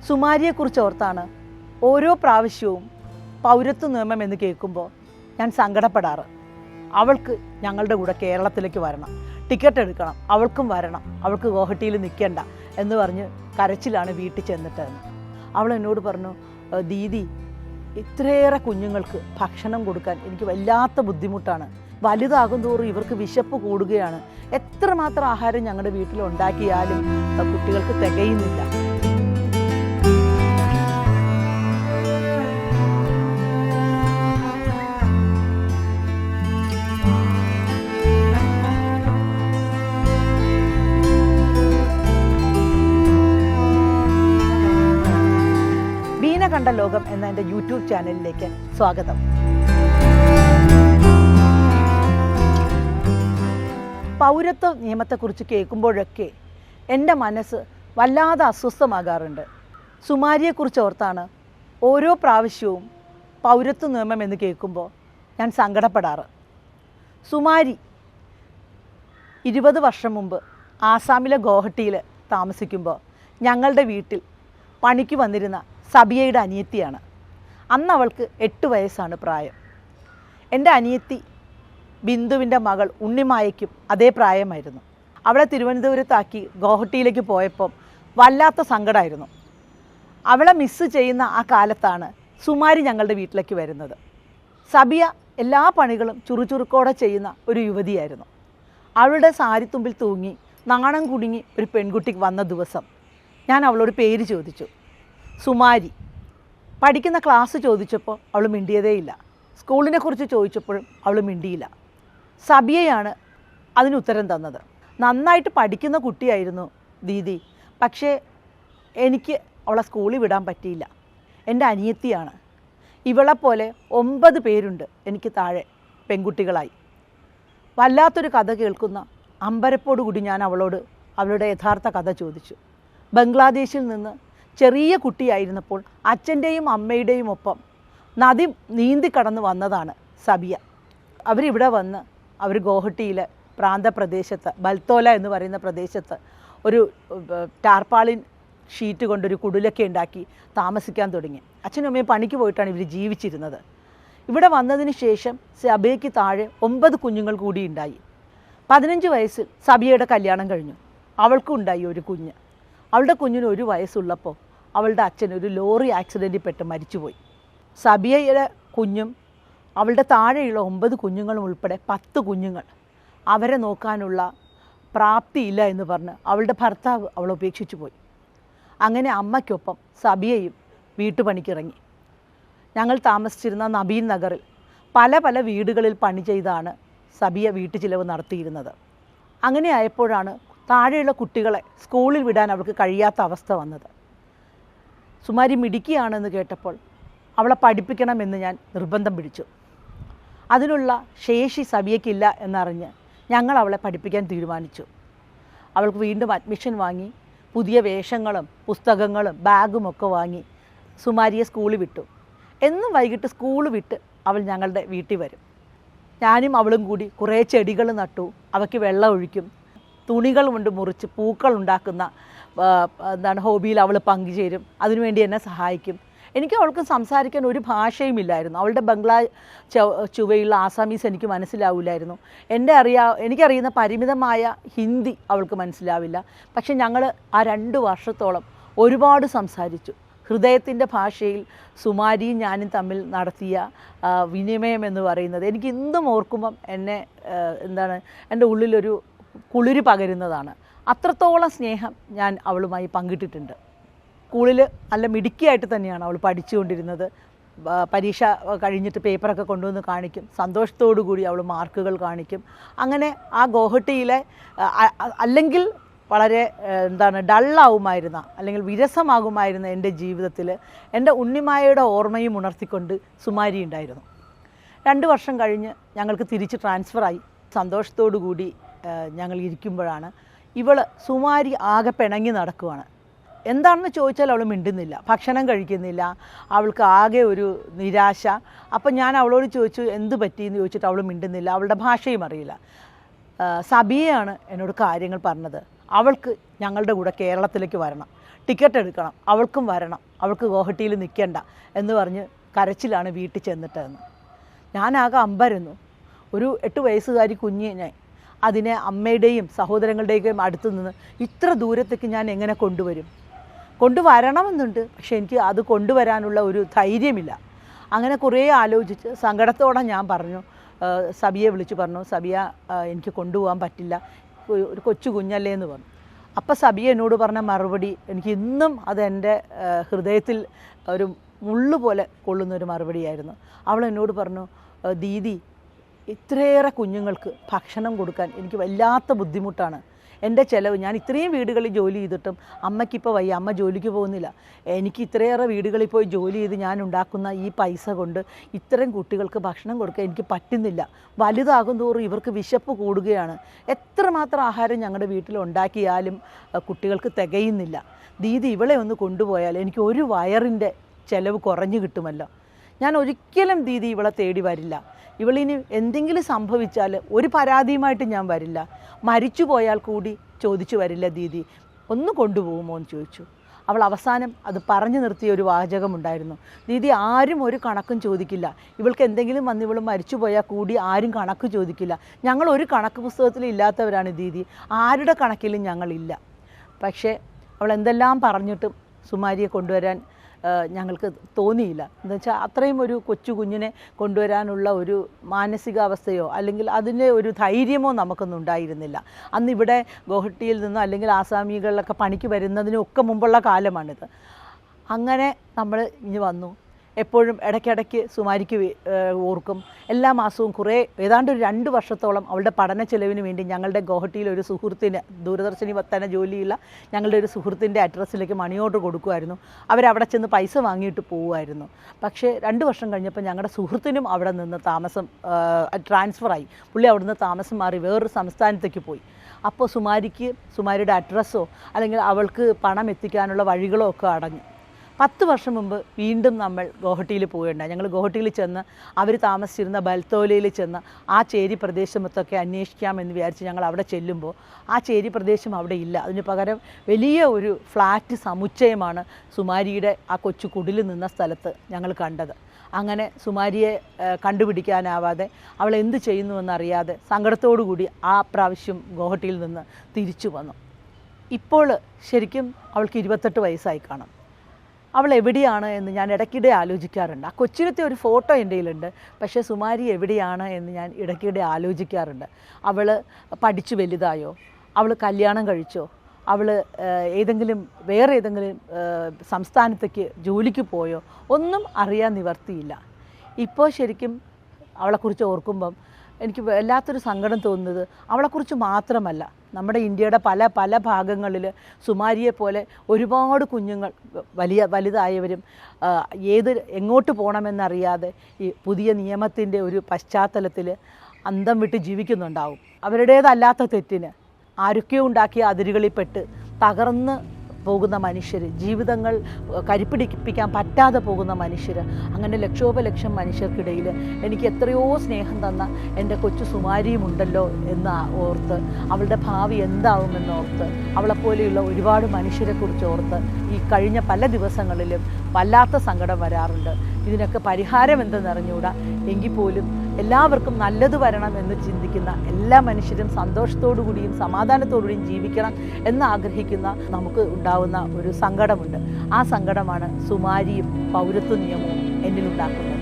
സുമാരിയെക്കുറിച്ച് ഓർത്താണ് ഓരോ പ്രാവശ്യവും പൗരത്വ നിയമം എന്ന് കേൾക്കുമ്പോൾ ഞാൻ സങ്കടപ്പെടാറ്. അവൾക്ക് ഞങ്ങളുടെ കൂടെ കേരളത്തിലേക്ക് വരണം, ടിക്കറ്റ് എടുക്കണം, അവൾക്കും വരണം, അവൾക്ക് ഗോഹട്ടിയിൽ നിൽക്കണ്ട എന്ന് പറഞ്ഞ് കരച്ചിലാണ് വീട്ടിൽ ചെന്നിട്ടെന്ന്. അവൾ എന്നോട് പറഞ്ഞു, ദീദി, ഇത്രയേറെ കുഞ്ഞുങ്ങൾക്ക് ഭക്ഷണം കൊടുക്കാൻ എനിക്ക് വല്ലാത്ത ബുദ്ധിമുട്ടാണ്. വലുതാകും തോറും ഇവർക്ക് വിശപ്പ് കൂടുകയാണ്. എത്രമാത്രം ആഹാരം ഞങ്ങളുടെ വീട്ടിൽ ഉണ്ടാക്കിയാലും കുട്ടികൾക്ക് തികയുന്നില്ല. ബീന കണ്ട ലോകം എന്ന എൻ്റെ യൂട്യൂബ് ചാനലിലേക്ക് സ്വാഗതം. പൗരത്വ നിയമത്തെക്കുറിച്ച് കേൾക്കുമ്പോഴൊക്കെ എൻ്റെ മനസ്സ് വല്ലാതെ അസ്വസ്ഥമാകാറുണ്ട്. സുമാരിയെക്കുറിച്ച് ഓർത്താണ് ഓരോ പ്രാവശ്യവും പൗരത്വ നിയമം എന്ന് കേൾക്കുമ്പോൾ ഞാൻ സങ്കടപ്പെടാറ്. സുമാരി 20 വർഷം മുമ്പ് ആസാമിലെ ഗോഹട്ടിയിൽ താമസിക്കുമ്പോൾ ഞങ്ങളുടെ വീട്ടിൽ പണിക്ക് വന്നിരുന്ന സബിയയുടെ അനിയത്തിയാണ്. അന്ന് അവൾക്ക് 8 വയസ്സാണ് പ്രായം. എൻ്റെ അനിയത്തി ബിന്ദുവിൻ്റെ മകൾ ഉണ്ണിമായയ്ക്കും അതേ പ്രായമായിരുന്നു. അവളെ തിരുവനന്തപുരത്താക്കി ഗോഹട്ടിയിലേക്ക് പോയപ്പം വല്ലാത്ത സങ്കടമായിരുന്നു. അവളെ മിസ്സ് ചെയ്യുന്ന ആ കാലത്താണ് സുമാരി ഞങ്ങളുടെ വീട്ടിലേക്ക് വരുന്നത്. സബിയ എല്ലാ പണികളും ചുറുചുറുക്കോടെ ചെയ്യുന്ന ഒരു യുവതിയായിരുന്നു. അവളുടെ സാരിത്തുമ്പിൽ തൂങ്ങി നാണം കുടുങ്ങി ഒരു പെൺകുട്ടി വന്ന ദിവസം ഞാൻ അവളോട് പേര് ചോദിച്ചു, സുമാരി. പഠിക്കുന്ന ക്ലാസ് ചോദിച്ചപ്പോൾ അവൾ മിണ്ടിയതേയില്ല. സ്കൂളിനെ കുറിച്ച് ചോദിച്ചപ്പോഴും അവൾ മിണ്ടിയില്ല. സബിയയാണ് അതിന് ഉത്തരം തന്നത്. നന്നായിട്ട് പഠിക്കുന്ന കുട്ടിയായിരുന്നു ദീദി, പക്ഷേ എനിക്ക് അവളെ സ്കൂളിൽ വിടാൻ പറ്റിയില്ല. എൻ്റെ അനിയത്തിയാണ്. ഇവളെപ്പോലെ 9 പേരുണ്ട് എനിക്ക് താഴെ പെൺകുട്ടികളായി. വല്ലാത്തൊരു കഥ കേൾക്കുന്ന അമ്പരപ്പോടുകൂടി ഞാൻ അവളോട് അവളുടെ യഥാർത്ഥ കഥ ചോദിച്ചു. ബംഗ്ലാദേശിൽ നിന്ന് ചെറിയ കുട്ടിയായിരുന്നപ്പോൾ അച്ഛൻ്റെയും അമ്മയുടെയും ഒപ്പം നദി നീന്തി കടന്ന് വന്നതാണ് സബിയ. അവരിവിടെ വന്ന് അവർ ഗോഹട്ടിയിലെ പ്രാന്തപ്രദേശത്ത് ബൽത്തോല എന്ന് പറയുന്ന പ്രദേശത്ത് ഒരു ടാർപ്പാളിൻ ഷീറ്റ് കൊണ്ടൊരു കുടിലൊക്കെ ഉണ്ടാക്കി താമസിക്കാൻ തുടങ്ങി. അച്ഛനും അമ്മയും പണിക്ക് പോയിട്ടാണ് ഇവർ ജീവിച്ചിരുന്നത്. ഇവിടെ വന്നതിന് ശേഷം സബിയയ്ക്ക് താഴെ 9 കുഞ്ഞുങ്ങൾ കൂടി ഉണ്ടായി. 15 വയസ്സിൽ സബിയയുടെ കല്യാണം കഴിഞ്ഞു. അവൾക്കും ഉണ്ടായി ഒരു കുഞ്ഞ്. അവളുടെ കുഞ്ഞിന് 1 വയസ്സുള്ളപ്പോൾ അവളുടെ അച്ഛൻ ഒരു ലോറി ആക്സിഡൻറ്റിൽ പെട്ട് മരിച്ചുപോയി. സബിയയുടെ കുഞ്ഞും അവളുടെ താഴെയുള്ള 9 കുഞ്ഞുങ്ങളും ഉൾപ്പെടെ 10 കുഞ്ഞുങ്ങൾ, അവരെ നോക്കാനുള്ള പ്രാപ്തിയില്ല എന്ന് പറഞ്ഞ് അവളുടെ ഭർത്താവ് അവളെ ഉപേക്ഷിച്ചു പോയി. അങ്ങനെ അമ്മയ്ക്കൊപ്പം സബിയയും വീട്ടുപണിക്കിറങ്ങി. ഞങ്ങൾ താമസിച്ചിരുന്ന നബീൻ നഗറിൽ പല വീടുകളിൽ പണി ചെയ്താണ് സബിയ വീട്ടു ചിലവ് നടത്തിയിരുന്നത്. അങ്ങനെ ആയപ്പോഴാണ് താഴെയുള്ള കുട്ടികളെ സ്കൂളിൽ വിടാൻ അവൾക്ക് കഴിയാത്ത അവസ്ഥ വന്നത്. സുമാരി മിടുക്കിയാണെന്ന് കേട്ടപ്പോൾ അവളെ പഠിപ്പിക്കണമെന്ന് ഞാൻ നിർബന്ധം പിടിച്ചു. അതിനുള്ള ശേഷി സബിയയ്ക്കില്ല എന്നറിഞ്ഞ് ഞങ്ങൾ അവളെ പഠിപ്പിക്കാൻ തീരുമാനിച്ചു. അവൾക്ക് വീണ്ടും അഡ്മിഷൻ വാങ്ങി പുതിയ വേഷങ്ങളും പുസ്തകങ്ങളും ബാഗും ഒക്കെ വാങ്ങി സുമാരിയെ സ്കൂളിൽ വിട്ടു. എന്നും വൈകിട്ട് സ്കൂൾ വിട്ട് അവൾ ഞങ്ങളുടെ വീട്ടിൽ വരും. ഞാനും അവളും കൂടി കുറേ ചെടികൾ നട്ടു, അവയ്ക്ക് വെള്ളം ഒഴിക്കും. തുണികൾ കൊണ്ട് മുറിച്ച് പൂക്കൾ ഉണ്ടാക്കുന്ന ഹോബിയിൽ അവൾ പങ്കുചേരും. അതിനുവേണ്ടി എന്നെ സഹായിക്കും. എനിക്ക് അവൾക്ക് സംസാരിക്കാൻ ഒരു ഭാഷയും ഇല്ലായിരുന്നു. അവളുടെ ബംഗ്ലാ ചുവയുള്ള ആസാമീസ് എനിക്ക് മനസ്സിലാവില്ലായിരുന്നു. എനിക്കറിയുന്ന പരിമിതമായ ഹിന്ദി അവൾക്ക് മനസ്സിലാവില്ല. പക്ഷെ ഞങ്ങൾ ആ 2 വർഷത്തോളം ഒരുപാട് സംസാരിച്ചു. ഹൃദയത്തിൻ്റെ ഭാഷയിൽ സുമാരിയും ഞാനും തമ്മിൽ നടത്തിയ വിനിമയം എന്ന് പറയുന്നത് എനിക്ക് ഇന്നും ഓർക്കുമ്പം എന്നെ എൻ്റെ ഉള്ളിലൊരു കുളിര് പകരുന്നതാണ്. അത്രത്തോളം സ്നേഹം ഞാൻ അവളുമായി പങ്കിട്ടിട്ടുണ്ട്. സ്കൂളിൽ നല്ല മിടുക്കിയായിട്ട് തന്നെയാണ് അവൾ പഠിച്ചുകൊണ്ടിരുന്നത്. പരീക്ഷ കഴിഞ്ഞിട്ട് പേപ്പറൊക്കെ കൊണ്ടുവന്ന് കാണിക്കും. സന്തോഷത്തോടു കൂടി അവൾ മാർക്കുകൾ കാണിക്കും. അങ്ങനെ ആ ഗോഹട്ടിയിലെ അല്ലെങ്കിൽ വളരെ ഡള്ളാവുമായിരുന്ന അല്ലെങ്കിൽ വിരസമാകുമായിരുന്ന എൻ്റെ ജീവിതത്തിൽ എൻ്റെ ഉണ്ണിമായയുടെ ഓർമ്മയും ഉണർത്തിക്കൊണ്ട് സുമാരി ഉണ്ടായിരുന്നു. 2 വർഷം കഴിഞ്ഞ് ഞങ്ങൾക്ക് തിരിച്ച് ട്രാൻസ്ഫറായി. സന്തോഷത്തോടു കൂടി ഞങ്ങൾ ഇരിക്കുമ്പോഴാണ് സുമാരി ആകെ പിണങ്ങി നടക്കുവാണ്. എന്താണെന്ന് ചോദിച്ചാൽ അവൾ മിണ്ടുന്നില്ല, ഭക്ഷണം കഴിക്കുന്നില്ല, അവൾക്ക് ആകെ ഒരു നിരാശ. അപ്പം ഞാൻ അവളോട് ചോദിച്ചു എന്ത് പറ്റിയെന്ന് ചോദിച്ചിട്ട് അവൾ മിണ്ടുന്നില്ല, അവളുടെ ഭാഷയും അറിയില്ല. സബിയയാണ് എന്നോട് കാര്യങ്ങൾ പറഞ്ഞത്. അവൾക്ക് ഞങ്ങളുടെ കൂടെ കേരളത്തിലേക്ക് വരണം, ടിക്കറ്റ് എടുക്കണം, അവൾക്കും വരണം, അവൾക്ക് ഗോഹട്ടിയിൽ നിൽക്കേണ്ട എന്ന് പറഞ്ഞ് കരച്ചിലാണ് വീട്ടിൽ ചെന്നിട്ടെന്ന്. ഞാനാകെ അമ്പരന്നു. ഒരു 8 വയസ്സുകാരി കുഞ്ഞിനെ അതിനെ അമ്മയുടെയും സഹോദരങ്ങളുടെയും അടുത്ത് നിന്ന് ഇത്ര ദൂരത്തേക്ക് ഞാൻ എങ്ങനെ കൊണ്ടുവരണമെന്നുണ്ട്, പക്ഷേ എനിക്ക് അത് കൊണ്ടുവരാനുള്ള ഒരു ധൈര്യമില്ല. അങ്ങനെ കുറേ ആലോചിച്ച് സങ്കടത്തോടെ ഞാൻ പറഞ്ഞു, സബിയെ വിളിച്ച് പറഞ്ഞു, സബിയ എനിക്ക് കൊണ്ടുപോകാൻ പറ്റില്ല, ഒരു കൊച്ചു കുഞ്ഞല്ലേ എന്ന് പറഞ്ഞു. അപ്പം സബിയ എന്നോട് പറഞ്ഞ മറുപടി എനിക്ക് ഇന്നും അതെൻ്റെ ഹൃദയത്തിൽ ഒരു മുള്ളുപോലെ കൊള്ളുന്നൊരു മറുപടിയായിരുന്നു. അവൾ എന്നോട് പറഞ്ഞു, ദീദി, ഇത്രയേറെ കുഞ്ഞുങ്ങൾക്ക് ഭക്ഷണം കൊടുക്കാൻ എനിക്ക് വല്ലാത്ത ബുദ്ധിമുട്ടാണ്. എൻ്റെ ചിലവ്, ഞാൻ ഇത്രയും വീടുകളിൽ ജോലി ചെയ്തിട്ടും അമ്മയ്ക്കിപ്പോൾ വയ്യ, അമ്മ ജോലിക്ക് പോകുന്നില്ല. എനിക്ക് ഇത്രയേറെ വീടുകളിൽ പോയി ജോലി ചെയ്ത് ഞാൻ ഉണ്ടാക്കുന്ന ഈ പൈസ കൊണ്ട് ഇത്രയും കുട്ടികൾക്ക് ഭക്ഷണം കൊടുക്കാൻ എനിക്ക് പറ്റുന്നില്ല. വലുതാകും തോറും ഇവർക്ക് വിശപ്പ് കൂടുകയാണ്. എത്രമാത്രം ആഹാരം ഞങ്ങളുടെ വീട്ടിൽ ഉണ്ടാക്കിയാലും കുട്ടികൾക്ക് തികയുന്നില്ല. ദീദി, ഇവളെ ഒന്ന് കൊണ്ടുപോയാൽ എനിക്ക് ഒരു വയറിൻ്റെ ചിലവ് കുറഞ്ഞു കിട്ടുമല്ലോ. ഞാൻ ഒരിക്കലും ദീദി ഇവളെ തേടി വരില്ല. ഇവളിനി എന്തെങ്കിലും സംഭവിച്ചാൽ ഒരു പരാതിയുമായിട്ട് ഞാൻ വരില്ല. മരിച്ചു പോയാൽ കൂടി ചോദിച്ചു വരില്ല, ദീദി ഒന്ന് കൊണ്ടുപോകുമോ എന്ന് ചോദിച്ചു. അവൾ അവസാനം അത് പറഞ്ഞു നിർത്തിയ ഒരു വാചകമുണ്ടായിരുന്നു, ദീദി ആരും ഒരു കണക്കും ചോദിക്കില്ല, ഇവൾക്ക് എന്തെങ്കിലും വന്ന് ഇവൾ മരിച്ചു പോയാൽ കൂടി ആരും കണക്ക് ചോദിക്കില്ല. ഞങ്ങൾ ഒരു കണക്ക് പുസ്തകത്തിൽ ഇല്ലാത്തവരാണ് ദീദി, ആരുടെ കണക്കിലും ഞങ്ങളില്ല. പക്ഷേ അവൾ എന്തെല്ലാം പറഞ്ഞിട്ടും സുമാരിയെ കൊണ്ടുവരാൻ ഞങ്ങൾക്ക് തോന്നിയില്ല. എന്നുവെച്ചാൽ അത്രയും ഒരു കൊച്ചു കുഞ്ഞിനെ കൊണ്ടുവരാനുള്ള ഒരു മാനസികാവസ്ഥയോ അല്ലെങ്കിൽ അതിൻ്റെ ഒരു ധൈര്യമോ നമുക്കൊന്നും ഉണ്ടായിരുന്നില്ല. അന്ന് ഇവിടെ ഗോഹട്ടിയിൽ നിന്നോ അല്ലെങ്കിൽ ആസാമികളിലൊക്കെ പണിക്ക് വരുന്നതിനൊക്കെ മുമ്പുള്ള കാലമാണിത്. അങ്ങനെ നമ്മൾ ഇനി വന്നു. എപ്പോഴും ഇടയ്ക്കിടയ്ക്ക് സുമാരിക്ക് ഓർക്കും. എല്ലാ മാസവും ഏതാണ്ട് ഒരു 2 വർഷത്തോളം അവളുടെ പഠന ചെലവിന് വേണ്ടി ഞങ്ങളുടെ ഗോഹട്ടിയിൽ ഒരു സുഹൃത്തിന്, ദൂരദർശനി തന്നെ ജോലിയുള്ള ഞങ്ങളുടെ ഒരു സുഹൃത്തിൻ്റെ അഡ്രസ്സിലേക്ക് മണി ഓർഡർ കൊടുക്കുമായിരുന്നു. അവരവിടെ ചെന്ന് പൈസ വാങ്ങിയിട്ട് പോവുമായിരുന്നു. പക്ഷേ 2 വർഷം കഴിഞ്ഞപ്പോൾ ഞങ്ങളുടെ സുഹൃത്തിനും അവിടെ നിന്ന് താമസം ട്രാൻസ്ഫറായി. പുള്ളി അവിടുന്ന് താമസം മാറി വേറൊരു സംസ്ഥാനത്തേക്ക് പോയി. അപ്പോൾ സുമാരിയുടെ അഡ്രസ്സോ അല്ലെങ്കിൽ അവൾക്ക് പണം എത്തിക്കാനുള്ള വഴികളോ ഒക്കെ അടഞ്ഞു. 10 വർഷം മുമ്പ് വീണ്ടും നമ്മൾ ഗോഹട്ടിയിൽ പോവുകയുണ്ടായി. ഞങ്ങൾ ഗോഹട്ടിയിൽ ചെന്ന് അവർ താമസിച്ചിരുന്ന ബൽത്തോലയിൽ ചെന്ന് ആ ചേരി പ്രദേശമൊക്കെ അന്വേഷിക്കാമെന്ന് വിചാരിച്ച് ഞങ്ങൾ അവിടെ ചെല്ലുമ്പോൾ ആ ചേരി പ്രദേശം അവിടെ ഇല്ല. അതിന് പകരം വലിയ ഒരു ഫ്ലാറ്റ് സമുച്ചയമാണ് സുമാരിയുടെ ആ കൊച്ചു കുടിൽ നിന്ന സ്ഥലത്ത് ഞങ്ങൾ കണ്ടത്. അങ്ങനെ സുമാരിയെ കണ്ടുപിടിക്കാനാവാതെ അവൾ എന്ത് ചെയ്യുന്നുവെന്നറിയാതെ സങ്കടത്തോടു കൂടി ആ പ്രാവശ്യം ഗോഹട്ടിയിൽ നിന്ന് തിരിച്ചു വന്നു. ഇപ്പോൾ ശരിക്കും അവൾക്ക് 28 വയസ്സായി കാണും. അവൾ എവിടെയാണ് എന്ന് ഞാൻ ഇടയ്ക്കിടെ ആലോചിക്കാറുണ്ട്. ആ കൊച്ചിനത്തെ ഒരു ഫോട്ടോ എൻ്റെ കയ്യിലുണ്ട്, പക്ഷേ സുമാരി എവിടെയാണ് എന്ന് ഞാൻ ഇടയ്ക്കിടെ ആലോചിക്കാറുണ്ട്. അവൾ പഠിച്ചു വലുതായോ, അവൾ കല്യാണം കഴിച്ചോ, അവൾ വേറെ ഏതെങ്കിലും സംസ്ഥാനത്തേക്ക് ജോലിക്ക് പോയോ, ഒന്നും അറിയാൻ നിവർത്തിയില്ല. ഇപ്പോൾ ശരിക്കും അവളെക്കുറിച്ച് ഓർക്കുമ്പം എനിക്ക് വല്ലാത്തൊരു സങ്കടം തോന്നുന്നത് അവളെക്കുറിച്ച് മാത്രമല്ല, നമ്മുടെ ഇന്ത്യയുടെ പല ഭാഗങ്ങളിൽ സുമാരിയെപ്പോലെ ഒരുപാട് കുഞ്ഞുങ്ങൾ വലുതായവരും എങ്ങോട്ട് പോകണമെന്നറിയാതെ ഈ പുതിയ നിയമത്തിൻ്റെ ഒരു പശ്ചാത്തലത്തിൽ അന്തം വിട്ട് ജീവിക്കുന്നുണ്ടാവും. അവരുടേതല്ലാത്ത തെറ്റിന് ആരൊക്കെയോ ഉണ്ടാക്കിയ അതിരുകളിൽപ്പെട്ട് തകർന്ന് പോകുന്ന മനുഷ്യർ, ജീവിതങ്ങൾ കരിപ്പിടിപ്പിക്കാൻ പറ്റാതെ പോകുന്ന മനുഷ്യർ, അങ്ങനെ ലക്ഷോപലക്ഷം മനുഷ്യർക്കിടയിൽ എനിക്ക് എത്രയോ സ്നേഹം തന്ന എൻ്റെ കൊച്ചു സുമാരിയുമുണ്ടല്ലോ എന്ന് ഓർത്ത്, അവളുടെ ഭാവി എന്താവുമെന്നോർത്ത്, അവളെപ്പോലെയുള്ള ഒരുപാട് മനുഷ്യരെക്കുറിച്ച് ഓർത്ത് ഈ കഴിഞ്ഞ പല ദിവസങ്ങളിലും വല്ലാത്ത സങ്കടം വരാറുണ്ട്. ഇതിനൊക്കെ പരിഹാരം എന്തെന്നറിഞ്ഞുകൂടാ, എങ്കിൽ പോലും എല്ലാവർക്കും നല്ലത് വരണം എന്ന് ചിന്തിക്കുന്ന എല്ലാ മനുഷ്യരും സന്തോഷത്തോടു കൂടിയും സമാധാനത്തോടു കൂടിയും ജീവിക്കണം എന്ന് ആഗ്രഹിക്കുന്ന നമുക്ക് ഉണ്ടാവുന്ന ഒരു സങ്കടമുണ്ട്. ആ സങ്കടമാണ് സുമാരിയും പൗരത്വ നിയമവും എന്നിലുണ്ടാക്കുന്നത്.